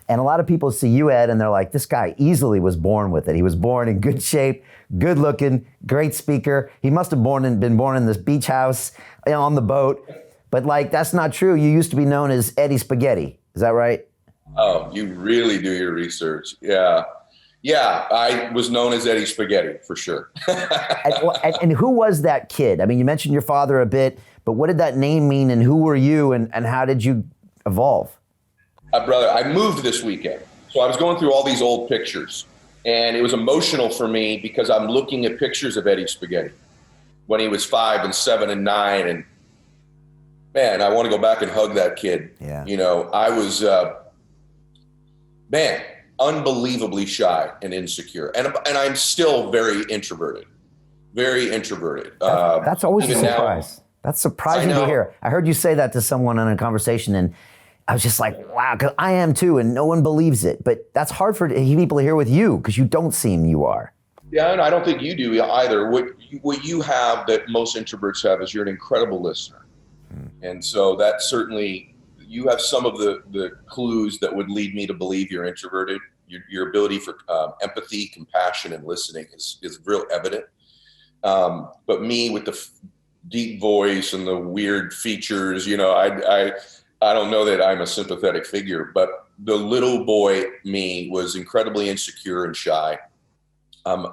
And a lot of people see you, Ed, and they're like, this guy easily was born with it. He was born in good shape, good looking, great speaker. He must have been born in this beach house, on the boat. But like, that's not true. You used to be known as Eddie Spaghetti. Is that right? Oh, you really do your research. Yeah. Yeah, I was known as Eddie Spaghetti for sure. and who was that kid? I mean, you mentioned your father a bit, but what did that name mean, and who were you, and how did you evolve? Brother, I moved this weekend. So I was going through all these old pictures, and it was emotional for me because I'm looking at pictures of Eddie Spaghetti when he was 5 and 7 and 9. And man, I want to go back and hug that kid. Yeah. You know, I was, unbelievably shy and insecure. And I'm still very introverted. Very introverted. That's always a surprise. That's surprising to hear. I heard you say that to someone in a conversation, and I was just like, wow, because I am too, and no one believes it. But that's hard for people to hear with you, because you don't seem you are. Yeah, and I don't think you do either. What you have that most introverts have is you're an incredible listener. And so that certainly, you have some of the clues that would lead me to believe you're introverted. Your ability for empathy, compassion, and listening is real evident. But me with the deep voice and the weird features, you know, I don't know that I'm a sympathetic figure, but the little boy me was incredibly insecure and shy. I'm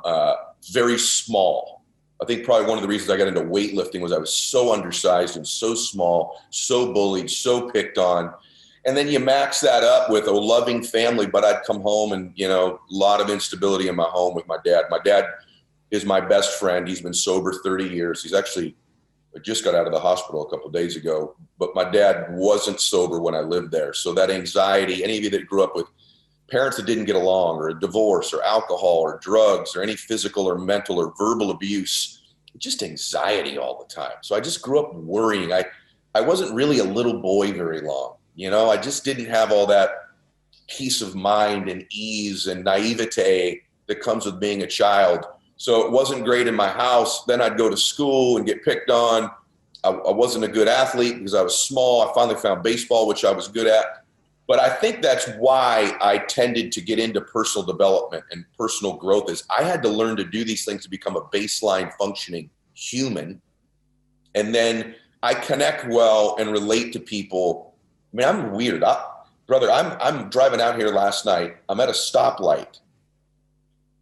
very small. I think probably one of the reasons I got into weightlifting was I was so undersized and so small, so bullied, so picked on. And then you max that up with a loving family, but I'd come home and, you know, a lot of instability in my home with my dad. My dad is my best friend. He's been sober 30 years. He's actually just got out of the hospital a couple of days ago, but my dad wasn't sober when I lived there. So that anxiety, any of you that grew up with parents that didn't get along, or a divorce, or alcohol, or drugs, or any physical or mental or verbal abuse, just anxiety all the time. So I just grew up worrying. I wasn't really a little boy very long. You know, I just didn't have all that peace of mind and ease and naivete that comes with being a child. So it wasn't great in my house. Then I'd go to school and get picked on. I wasn't a good athlete because I was small. I finally found baseball, which I was good at. But I think that's why I tended to get into personal development and personal growth, is I had to learn to do these things to become a baseline functioning human. And then I connect well and relate to people. I mean, I'm weird. Brother, I'm driving out here last night. I'm at a stoplight.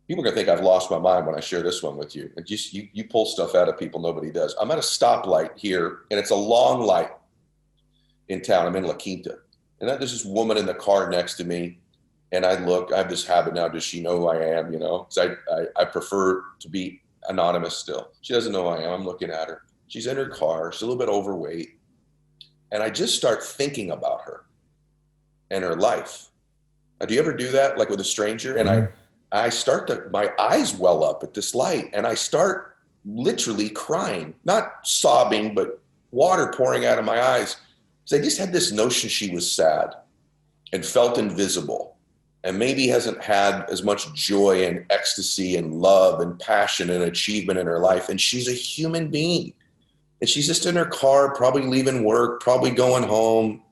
People are going to think I've lost my mind when I share this one with you. And just you pull stuff out of people nobody does. I'm at a stoplight here, and it's a long light in town. I'm in La Quinta. And there's this woman in the car next to me, and I look. I have this habit now. Does she know who I am? You know, because I prefer to be anonymous still. She doesn't know who I am. I'm looking at her. She's in her car. She's a little bit overweight. And I just start thinking about her and her life. Now, do you ever do that, like with a stranger? And I start to, my eyes well up at this light, and I start literally crying, not sobbing, but water pouring out of my eyes. So I just had this notion she was sad and felt invisible, and maybe hasn't had as much joy and ecstasy and love and passion and achievement in her life. And she's a human being. And she's just in her car, probably leaving work, probably going home.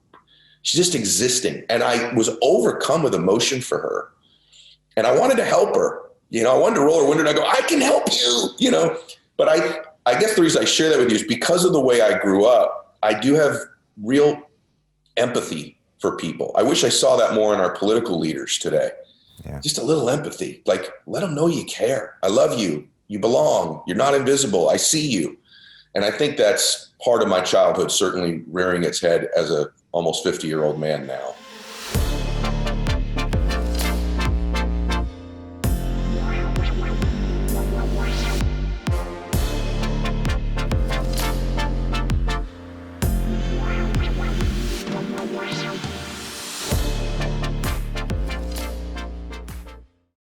She's just existing. And I was overcome with emotion for her. And I wanted to help her. You know, I wanted to roll her window and I go, I can help you, you know. But I guess the reason I share that with you is because of the way I grew up, I do have real empathy for people. I wish I saw that more in our political leaders today. Yeah. Just a little empathy. Like, let them know you care. I love you. You belong. You're not invisible. I see you. And I think that's part of my childhood, certainly rearing its head as a almost 50-year-old man now.